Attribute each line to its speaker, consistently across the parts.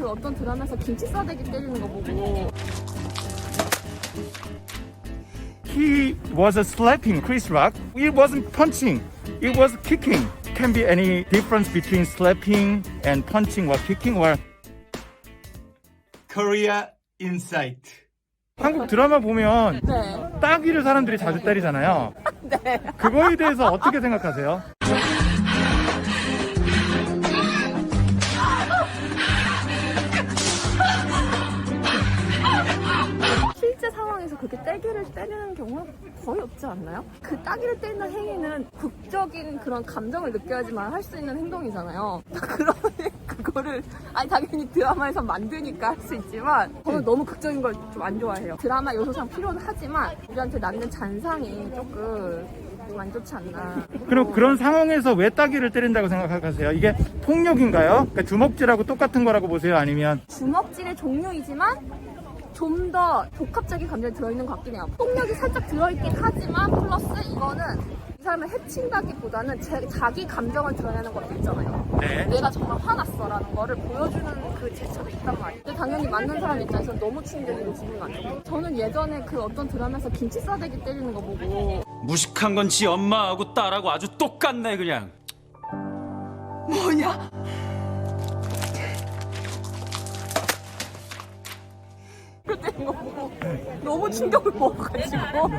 Speaker 1: 그 어떤 드라마에서 김치 싸대기 때리는 거 보고
Speaker 2: He was slapping Chris Rock. It wasn't punching. It was kicking. Can be any difference between slapping and punching or kicking or
Speaker 3: Korea Insight.
Speaker 2: 한국 드라마 보면
Speaker 1: 네.
Speaker 2: 따귀를 사람들이 자주 때리잖아요.
Speaker 1: 네.
Speaker 2: 그거에 대해서 어떻게 생각하세요?
Speaker 1: 실제 상황에서 그렇게 따귀를 때리는 경우는 거의 없지 않나요? 그 따귀를 때리는 행위는 극적인 그런 감정을 느껴야지만 할 수 있는 행동이잖아요. 그러면 그거를 아니 당연히 드라마에서 만드니까 할 수 있지만 저는 너무 극적인 걸 좀 안 좋아해요. 드라마 요소상 필요는 하지만 우리한테 남는 잔상이 조금 안 좋지 않나.
Speaker 2: 그럼 그런 상황에서 왜 따귀를 때린다고 생각하세요? 이게 폭력인가요? 그러니까 주먹질하고 똑같은 거라고 보세요? 아니면
Speaker 1: 주먹질의 종류이지만 좀 더 복합적인 감정이 들어있는 것 같긴 해요. 폭력이 살짝 들어있긴 하지만 플러스 이거는 이 사람을 해친다기보다는 자기 감정을 드러내는 것도 있잖아요.
Speaker 2: 네.
Speaker 1: 내가 정말 화났어라는 거를 보여주는 그 제스처도 있단 말이에요. 근데 당연히 맞는 사람 입장에서 너무 충격이고 기분 안 좋고 저는 예전에 그 어떤 드라마에서 김치 싸대기 때리는 거 보고
Speaker 3: 무식한 건 지 엄마하고 딸하고 아주 똑같네 그냥.
Speaker 1: 뭐냐? 그때 이거 보고 너무 충격을 먹어가지고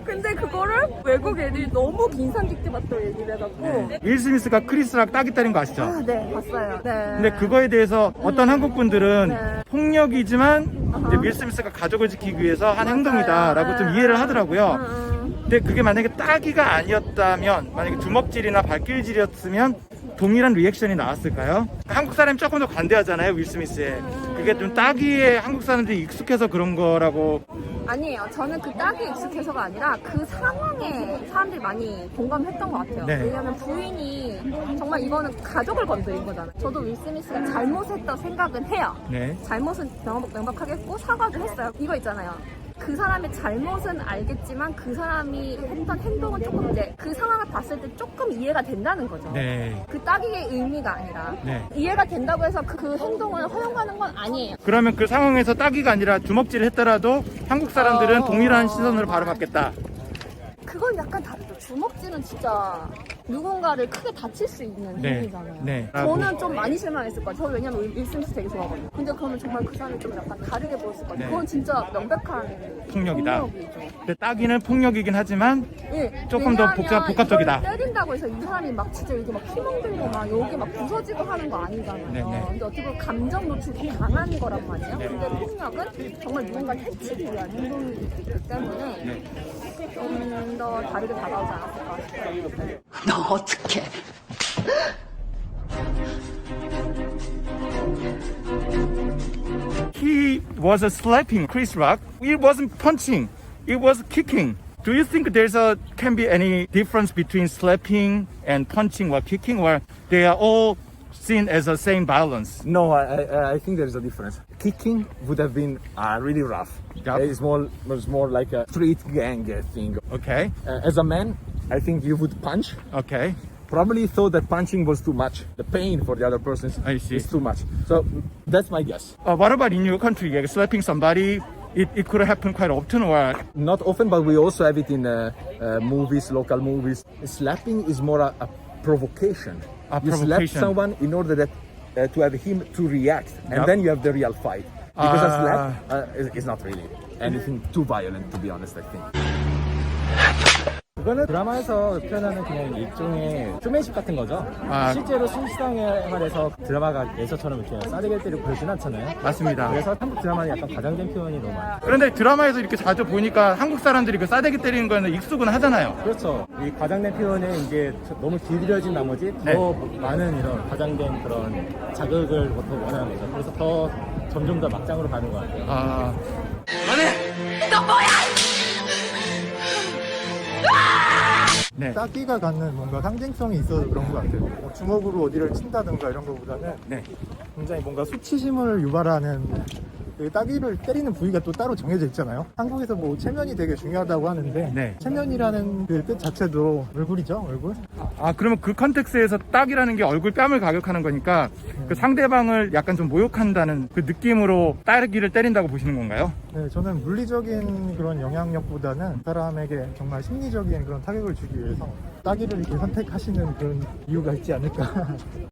Speaker 1: 근데 그거를 외국 애들이 너무 인상 깊게 봤다고 얘기를 해갖고
Speaker 2: 윌 스미스가 크리스 락 따귀 때린 거 아시죠?
Speaker 1: 아, 네 봤어요. 네.
Speaker 2: 근데 그거에 대해서 어떤 한국 분들은
Speaker 1: 네.
Speaker 2: 폭력이지만 이제 윌 스미스가 가족을 지키기 위해서 한 행동이다라고 좀 이해를 하더라고요. 근데 그게 만약에 따귀가 아니었다면, 만약에 주먹질이나 발길질이었으면 동일한 리액션이 나왔을까요? 한국 사람이 조금 더 관대하잖아요, 윌 스미스에. 그게 좀 따귀에 한국 사람들이 익숙해서 그런 거라고.
Speaker 1: 아니에요. 저는 그 따귀에 익숙해서가 아니라 그 상황에 사람들이 많이 공감했던 것 같아요.
Speaker 2: 네.
Speaker 1: 왜냐면 부인이 정말 이거는 가족을 건드린 거잖아요. 저도 윌 스미스가 잘못했다고 생각은 해요.
Speaker 2: 네.
Speaker 1: 잘못은 명백하게 했고 사과도 했어요. 이거 있잖아요. 그 사람의 잘못은 알겠지만 그 사람이 했던 행동은 조금 이제 그 상황을 봤을 때 조금 이해가 된다는 거죠.
Speaker 2: 네.
Speaker 1: 그 따귀의 의미가 아니라
Speaker 2: 네.
Speaker 1: 이해가 된다고 해서 그 행동을 허용하는 건 아니에요.
Speaker 2: 그러면 그 상황에서 따귀가 아니라 주먹질을 했더라도 한국 사람들은 동일한 시선으로 바라봤겠다.
Speaker 1: 그건 약간 다르죠. 주먹질은 진짜 누군가를 크게 다칠 수 있는
Speaker 2: 네.
Speaker 1: 행위잖아요.
Speaker 2: 네.
Speaker 1: 저는 좀 많이 실망했을 거예요. 저 왜냐면 윌 스미스 되게 좋아하거든요. 근데 그러면 정말 그 사람이 좀 약간 다르게 보였을 거예요.
Speaker 2: 네.
Speaker 1: 그건 진짜 명백한
Speaker 2: 폭력이다.
Speaker 1: 폭력이죠.
Speaker 2: 근데 따귀는 폭력이긴 하지만
Speaker 1: 예,
Speaker 2: 조금 더
Speaker 1: 왜냐하면
Speaker 2: 복합적이다.
Speaker 1: 이걸 때린다고 해서 이 사람이 막 진짜 여기 막 피멍들고 막 여기 막 부서지고 하는 거 아니잖아요.
Speaker 2: 네네.
Speaker 1: 근데 어떻게 보면 감정 노출이 강한 거란 말이에요.
Speaker 2: 네.
Speaker 1: 근데 폭력은 정말 누군가를 해치기 위한 행동이 있기 때문에
Speaker 2: 네.
Speaker 1: 좀 더 다르게 다가오지 않았을까 싶어요.
Speaker 4: 너 어떡해.
Speaker 2: He was slapping Chris Rock. It wasn't punching. It was kicking. Do you think can be any difference between slapping and punching or kicking, or they are all seen as the same violence?
Speaker 5: No, I think there is a difference. Kicking would have been really rough.
Speaker 2: Yep.
Speaker 5: It's more like a street gang thing.
Speaker 2: Okay.
Speaker 5: As a man, I think you would punch.
Speaker 2: Okay.
Speaker 5: Probably thought that punching was too much. The pain for the other person
Speaker 2: I see.
Speaker 5: is too much. So that's my guess.
Speaker 2: What about in your country? Like slapping somebody, it could happen quite often, or
Speaker 5: Not often, but we also have it in movies, local movies. Slapping is more a provocation. You slap
Speaker 2: provocation.
Speaker 5: someone in order that to have him to react, and
Speaker 2: Yep.
Speaker 5: then you have the real fight. Because a slap is not really anything too violent, to be honest, I think.
Speaker 6: 그거는 드라마에서 표현하는 그냥 일종의 쇼맨십 같은 거죠.
Speaker 2: 아.
Speaker 6: 실제로 실상에서 드라마가 예서처럼 이렇게 싸대기를 때리고 그러진 않잖아요.
Speaker 2: 맞습니다.
Speaker 6: 그래서 한국 드라마는 약간 과장된 표현이 너무 많아요.
Speaker 2: 그런데 드라마에서 이렇게 자주 보니까 한국 사람들이 그 싸대기 때리는 거는 익숙은 하잖아요.
Speaker 6: 그렇죠. 이 과장된 표현에 이제 너무 길들여진 나머지 더
Speaker 2: 네.
Speaker 6: 많은 이런 과장된 그런 자극을 더 원하는 거죠. 그래서 더 점점 더 막장으로 가는 것 같아요.
Speaker 2: 아, 네.
Speaker 7: 따귀가 갖는 뭔가 상징성이 있어서 그런 것 같아요. 뭐 주먹으로 어디를 친다든가 이런 것보다는
Speaker 2: 네.
Speaker 7: 굉장히 뭔가 수치심을 유발하는 그 따귀를 때리는 부위가 또 따로 정해져 있잖아요. 한국에서 뭐 체면이 되게 중요하다고 하는데
Speaker 2: 네.
Speaker 7: 체면이라는 그 뜻 자체도 얼굴이죠, 얼굴.
Speaker 2: 아, 그러면 그 컨텍스에서 딱이라는 게 얼굴 뺨을 가격하는 거니까 그 상대방을 약간 좀 모욕한다는 그 느낌으로 따귀를 때린다고 보시는 건가요?
Speaker 7: 네, 저는 물리적인 그런 영향력보다는 사람에게 정말 심리적인 그런 타격을 주기 위해서 따귀를 이렇게 선택하시는 그런 이유가 있지 않을까.